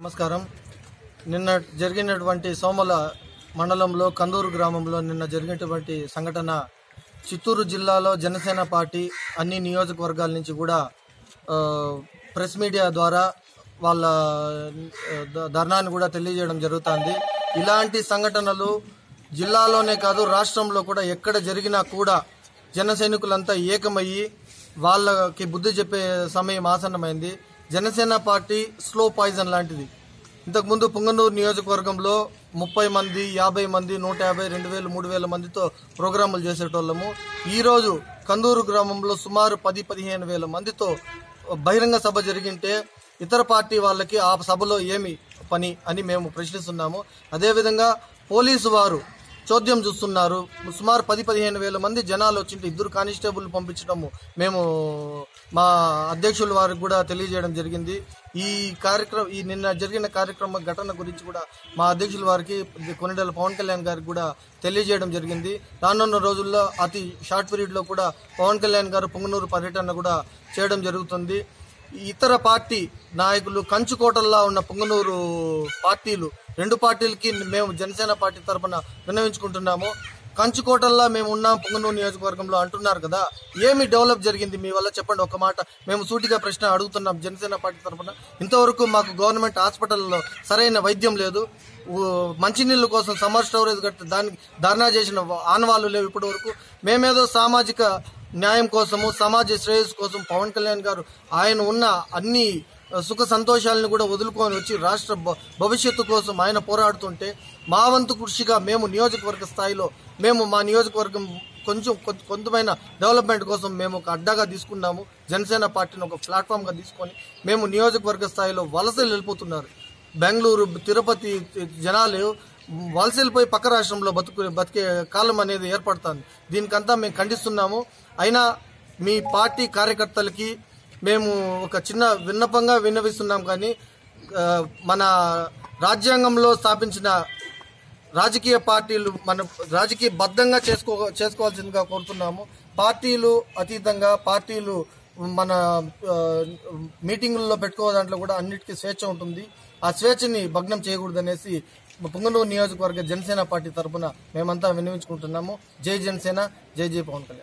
నమస్కారం. నిన్న జరిగినటువంటి సోమల మండలంలో కందూరు గ్రామంలో నిన్న జరిగినటువంటి సంఘటన చిత్తూరు జిల్లాలో జనసేన పార్టీ అన్ని నియోజకవర్గాల నుంచి కూడా ప్రెస్ మీడియా ద్వారా వాళ్ళ ధర్నాన్ని కూడా తెలియజేయడం జరుగుతుంది. ఇలాంటి సంఘటనలు జిల్లాలోనే కాదు రాష్ట్రంలో కూడా ఎక్కడ జరిగినా కూడా జన సైనికులంతా ఏకమయ్యి వాళ్ళకి బుద్ధి చెప్పే సమయం ఆసన్నమైంది. జనసేన పార్టీ స్లో పాయిజన్ లాంటిది. ఇంతకుముందు పుంగనూరు నియోజకవర్గంలో 30 మంది, 50 మంది, 150, 2000, 3000 మందితో ప్రోగ్రాములు చేసేటోళ్ళము. ఈరోజు కందూరు గ్రామంలో సుమారు 10-15 వేల మందితో బహిరంగ సభ జరిగింటే ఇతర పార్టీ వాళ్ళకి ఆ సభలో ఏమి పని అని మేము ప్రశ్నిస్తున్నాము. అదేవిధంగా పోలీసు వారు చోద్యం చూస్తున్నారు. సుమారు 10-15 వేల మంది జనాలు వచ్చింటే 2 కానిస్టేబుల్ పంపించడము మేము మా అధ్యక్షుల వారికి కూడా తెలియజేయడం జరిగింది. ఈ నిన్న జరిగిన కార్యక్రమ ఘటన గురించి కూడా మా అధ్యక్షుల వారికి కొనిడెల పవన్ కళ్యాణ్ గారికి కూడా తెలియజేయడం జరిగింది. రానున్న రోజుల్లో అతి షార్ట్ పీరియడ్లో కూడా పవన్ కళ్యాణ్ గారు పుంగనూరు పర్యటన కూడా చేయడం జరుగుతుంది. ఇతర పార్టీ నాయకులు కంచుకోటల్లా ఉన్న పుంగనూరు పార్టీలు 2 పార్టీలకి మేము జనసేన పార్టీ తరఫున విన్నవించుకుంటున్నాము. కంచుకోటల్లా మేము ఉన్నాం పుంగనూరు నియోజకవర్గంలో అంటున్నారు కదా, ఏమి డెవలప్ జరిగింది మీ వల్ల చెప్పండి ఒక మాట. మేము సూటిగా ప్రశ్న అడుగుతున్నాం జనసేన పార్టీ తరఫున. ఇంతవరకు మాకు గవర్నమెంట్ హాస్పిటల్లో సరైన వైద్యం లేదు. మంచినీళ్ళ కోసం సమ్మర్ స్టోరేజ్ కట్టి దానికి ధర్నా చేసిన ఆనవాళ్లు లేవు ఇప్పటి వరకు. మేమేదో సామాజిక న్యాయం కోసము, సమాజ శ్రేయస్సు కోసం పవన్ కళ్యాణ్ గారు ఆయన ఉన్న అన్ని సుఖ సంతోషాలను కూడా వదులుకొని వచ్చి రాష్ట్ర భవిష్యత్తు కోసం ఆయన పోరాడుతుంటే మా వంతు కృషిగా మేము నియోజకవర్గ స్థాయిలో మా నియోజకవర్గం కొంచెమైన డెవలప్మెంట్ కోసం మేము ఒక అడ్డాగా తీసుకున్నాము. జనసేన పార్టీని ఒక ప్లాట్ఫామ్గా తీసుకొని మేము నియోజకవర్గ స్థాయిలో వలసలు వెళ్ళిపోతున్నారు. బెంగళూరు, తిరుపతి జనాలు వలస వెళ్ళిపోయి పక్క రాష్ట్రంలో బతికే కాలం అనేది ఏర్పడుతుంది. దీనికంతా మేము ఖండిస్తున్నాము. అయినా మీ పార్టీ కార్యకర్తలకి మేము ఒక చిన్న విన్నపంగా విన్నవిస్తున్నాం. కానీ మన రాజ్యాంగంలో స్థాపించిన రాజకీయ పార్టీలు మన రాజకీయ బద్ధంగా చేసుకోవాల్సిందిగా కోరుతున్నాము. పార్టీలు అతీతంగా పార్టీలు మన మీటింగుల్లో పెట్టుకోవే దాంట్లో కూడా అన్నిటికీ స్వేచ్ఛ ఉంటుంది. ఆ స్వేచ్ఛని భగ్నం చేయకూడదనేసి పుంగనూరు నియోజకవర్గ జనసేన పార్టీ తరఫున మేమంతా విన్నవించుకుంటున్నాము. జై జనసేన, జై జై పవన్ కళ్యాణ్.